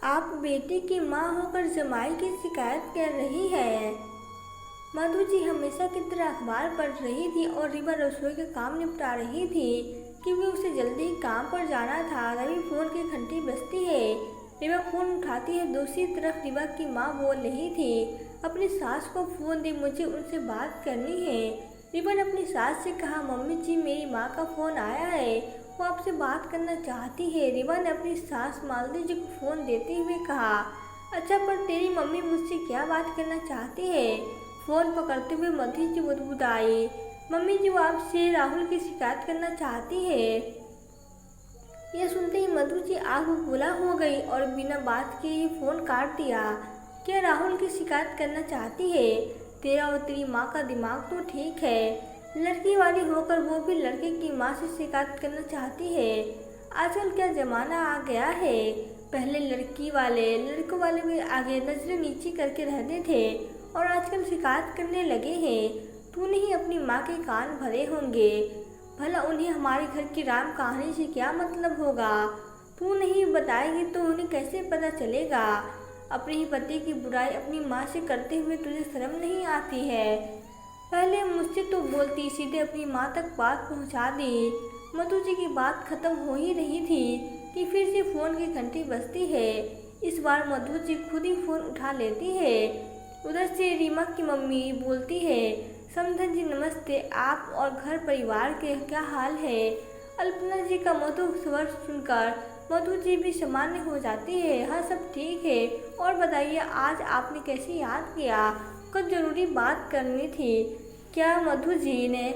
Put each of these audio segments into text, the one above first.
आप बेटे की माँ होकर जमाई की शिकायत कर रही है। मधु जी हमेशा की तरह अखबार पढ़ रही थी और रिबा रसोई का काम निपटा रही थी क्योंकि उसे जल्दी ही काम पर जाना था। तभी फोन की घंटी बजती है। रिबा फोन उठाती है। दूसरी तरफ रिबा की माँ बोल रही थी, अपनी सास को फोन दे, मुझे उनसे बात करनी है। रिबा ने अपनी सास से कहा, मम्मी जी मेरी माँ का फोन आया है, वो आपसे बात करना चाहती है। रिबा ने अपनी सास मालती जी को फोन देते हुए कहा, अच्छा पर तेरी मम्मी मुझसे क्या बात करना चाहती है? फोन पकड़ते हुए मधु जी बुदबुदाई, मम्मी जी वो आपसे राहुल की शिकायत करना चाहती है। यह सुनते ही मधु जी आग बबूला हो गई और बिना बात के ही फोन काट दिया। क्या राहुल की शिकायत करना चाहती है? तेरा और तेरी माँ का दिमाग तो ठीक है, लड़की वाली होकर वो भी लड़के की माँ से शिकायत करना चाहती है। आजकल क्या जमाना आ गया है, पहले लड़की वाले लड़कों वाले भी आगे नजरें नीची करके रहते थे और आजकल शिकायत करने लगे हैं। तूने ही अपनी माँ के कान भरे होंगे, भला उन्हें हमारे घर की राम कहानी से क्या मतलब होगा? तू नहीं बताएगी तो उन्हें कैसे पता चलेगा? अपने ही पति की बुराई अपनी माँ से करते हुए तुझे शर्म नहीं आती है? पहले मुझसे तो बोलती, सीधे अपनी माँ तक बात पहुँचा दी। मधु जी की बात खत्म हो ही रही थी कि फिर से फोन की घंटी बजती है। इस बार मधु जी खुद ही फोन उठा लेती है। उधर से रीमा की मम्मी बोलती है, समधन जी नमस्ते, आप और घर परिवार के क्या हाल है? अल्पना जी का मधुर स्वर सुनकर मधु जी भी सामान्य हो जाती है। हाँ सब ठीक है, और बताइए आज आपने कैसे याद किया? कुछ जरूरी बात करनी थी क्या? मधु जी ने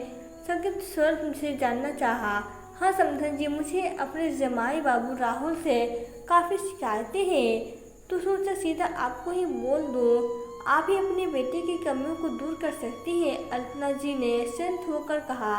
सख्त स्वर से जानना चाहा। हाँ समधन जी, मुझे अपने जमाई बाबू राहुल से काफ़ी शिकायतें हैं, तो सोचा सीधा आपको ही बोल दूँ, आप ही अपने बेटे की कमियों को दूर कर सकती हैं। अल्पना जी ने शांत होकर कहा।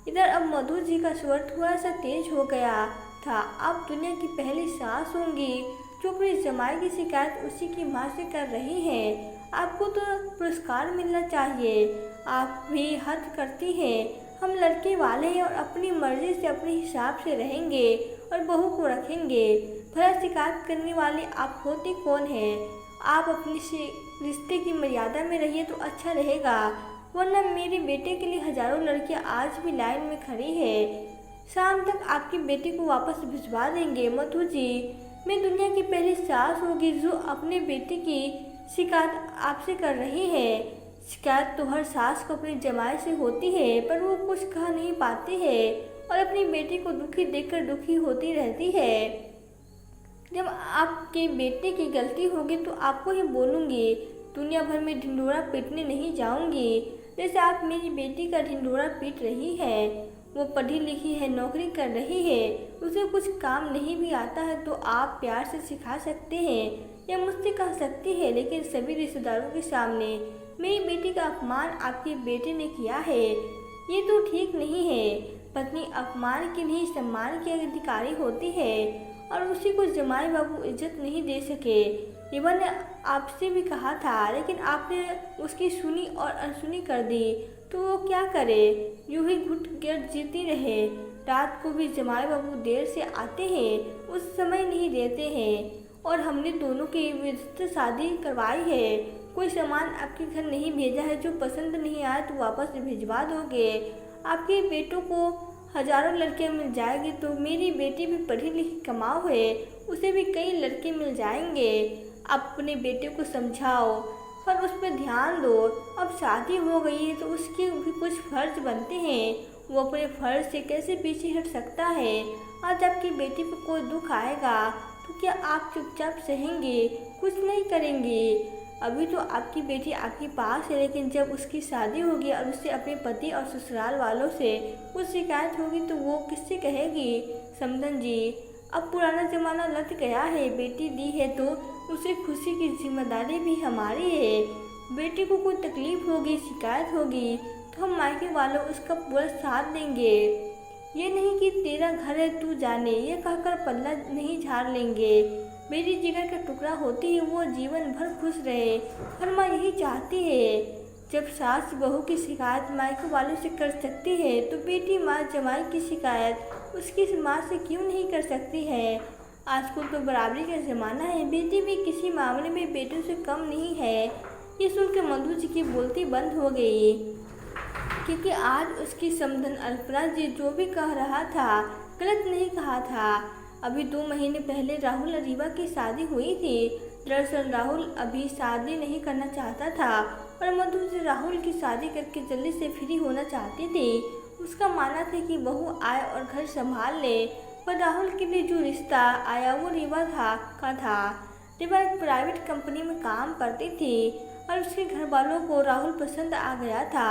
इधर अब मधु जी का स्वर थोड़ा सा तेज हो गया था। आप दुनिया की पहली सास होंगी जो अपनी जमाई की शिकायत उसी की माँ से कर रही हैं। आपको तो पुरस्कार मिलना चाहिए, आप भी हद करती हैं। हम लड़के वाले हैं और अपनी मर्जी से अपने हिसाब से रहेंगे और बहू को रखेंगे। भला शिकायत करने वाले आप होते कौन हैं? आप अपने रिश्ते की मर्यादा में रहिए तो अच्छा रहेगा, वरना मेरे बेटे के लिए हजारों लड़कियां आज भी लाइन में खड़ी है। शाम तक आपके बेटे को वापस भिजवा देंगे। मधु जी, मैं दुनिया की पहली सास होगी जो अपने बेटे की शिकायत आपसे कर रही है। शिकायत तो हर सास को अपने जमाई से होती है, पर वो कुछ कह नहीं पाती है और अपनी बेटी को दुखी देखकर दुखी होती रहती है। जब आपके बेटे की गलती होगी तो आपको ही बोलूँगी, दुनिया भर में ढिंढोरा पीटने नहीं जाऊँगी जैसे आप मेरी बेटी का ढिंढोरा पीट रही है। वो पढ़ी लिखी है, नौकरी कर रही है, उसे कुछ काम नहीं भी आता है तो आप प्यार से सिखा सकते हैं या मुझसे कह सकती है, लेकिन सभी रिश्तेदारों के सामने मेरी बेटी का अपमान आपके बेटे ने किया है, ये तो ठीक नहीं है। पत्नी अपमान की नहीं सम्मान की अधिकारी होती है और उसी को जमाई बाबू इज्जत नहीं दे सके। रिबा ने आपसे भी कहा था, लेकिन आपने उसकी सुनी और अनसुनी कर दी, तो वो क्या करे? यूं ही घुट कर जीती रहे। रात को भी जमाई बाबू देर से आते हैं, उस समय नहीं देते हैं, और हमने दोनों की विधिवत शादी करवाई है। कोई सामान आपके घर नहीं भेजा है, जो पसंद नहीं आया तो वापस भिजवा दोगे। आपके बेटों को हजारों लड़कियां मिल जाएगी तो मेरी बेटी भी पढ़ी लिखी कमाओ है, उसे भी कई लड़के मिल जाएंगे। अपने बेटे को समझाओ और उस पर ध्यान दो। अब शादी हो गई है तो उसके भी कुछ फर्ज बनते हैं, वो अपने फर्ज से कैसे पीछे हट सकता है? आज आपकी बेटी पर कोई दुख आएगा तो क्या आप चुपचाप सहेंगे, कुछ नहीं करेंगे? अभी तो आपकी बेटी आपके पास है, लेकिन जब उसकी शादी होगी और उससे अपने पति और ससुराल वालों से कुछ शिकायत होगी तो वो किससे कहेगी? समधन जी, अब पुराना जमाना लट गया है, बेटी दी है तो उसे खुशी की जिम्मेदारी भी हमारी है। बेटी को कोई तकलीफ होगी, शिकायत होगी तो हम मायके वालों उसका पूरा साथ देंगे। ये नहीं कि तेरा घर है तू जाने, ये कहकर पल्ला नहीं झाड़ लेंगे। मेरी जिगर का टुकड़ा होती है, वो जीवन भर खुश रहे, हर माँ यही चाहती है। जब सास बहू की शिकायत मायके वालों से कर सकती है तो बेटी माँ जमाई की शिकायत उसकी माँ से क्यों नहीं कर सकती है? आजकल तो बराबरी का ज़माना है, बेटी भी किसी मामले में बेटों से कम नहीं है। ये सुनकर मधु जी की बोलती बंद हो गई, क्योंकि आज उसकी समधन अल्पना जी जो भी कह रहा था गलत नहीं कहा था। अभी 2 महीने पहले राहुल और रीवा की शादी हुई थी। दरअसल राहुल अभी शादी नहीं करना चाहता था और मधु जी राहुल की शादी करके जल्दी से फ्री होना चाहती थी। उसका मानना था कि बहू आए और घर संभाल ले, पर राहुल के लिए जो रिश्ता आया वो रीवा था। रीवा एक प्राइवेट कंपनी में काम करती थी और उसके घर वालों को राहुल पसंद आ गया था।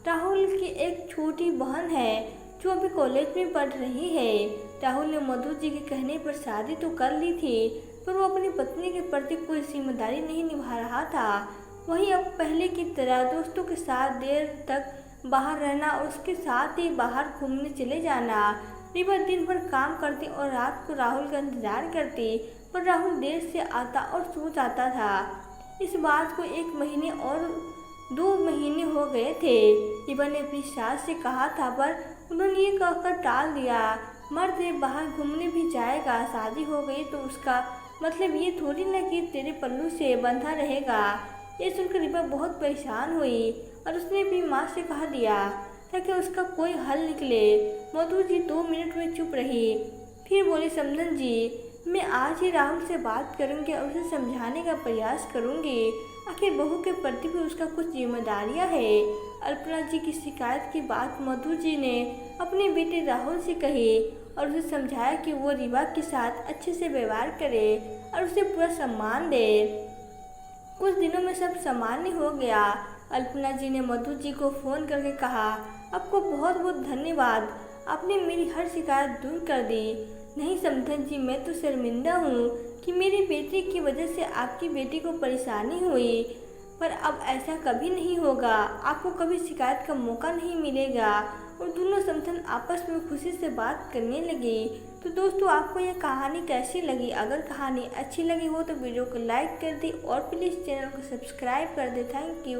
राहुल की एक छोटी बहन है जो अभी कॉलेज में पढ़ रही है। राहुल ने मधु जी के कहने पर शादी तो कर ली थी, पर वो अपनी पत्नी के प्रति कोई जिम्मेदारी नहीं निभा रहा था। वहीं अब पहले की तरह दोस्तों के साथ देर तक बाहर रहना और उसके साथ ही बाहर घूमने चले जाना। रीवा दिन भर काम करती और रात को राहुल का इंतजार करती, पर राहुल देर से आता और सो जाता था। इस बात को 1 महीने और 2 महीने हो गए थे। रीवा ने अपनी सास से कहा था, पर उन्होंने ये कहकर टाल दिया, मर्द बाहर घूमने भी जाएगा, शादी हो गई तो उसका मतलब ये थोड़ी ना कि तेरे पल्लू से बंधा रहेगा। ये सुनकर रीवा बहुत परेशान हुई और उसने अपनी माँ से कहा दिया ताकि उसका कोई हल निकले। मधु जी 2 मिनट में चुप रही, फिर बोली, समधन जी, मैं आज ही राहुल से बात करूंगी और उसे समझाने का प्रयास करूंगी। आखिर बहू के प्रति भी उसका कुछ जिम्मेदारियां है। अल्पना जी की शिकायत की बात मधु जी ने अपने बेटे राहुल से कही और उसे समझाया कि वो रीवा के साथ अच्छे से व्यवहार करे और उसे पूरा सम्मान दे। कुछ दिनों में सब सामान्य हो गया। अल्पना जी ने मधु जी को फ़ोन करके कहा, आपको बहुत बहुत धन्यवाद, आपने मेरी हर शिकायत दूर कर दी। नहीं समधन जी, मैं तो शर्मिंदा हूँ कि मेरी बेटी की वजह से आपकी बेटी को परेशानी हुई, पर अब ऐसा कभी नहीं होगा, आपको कभी शिकायत का मौका नहीं मिलेगा। और दोनों समधन आपस में खुशी से बात करने लगी। तो दोस्तों, आपको यह कहानी कैसी लगी? अगर कहानी अच्छी लगी हो तो वीडियो को लाइक कर दें और प्लीज़ चैनल को सब्सक्राइब कर दें। Thank you.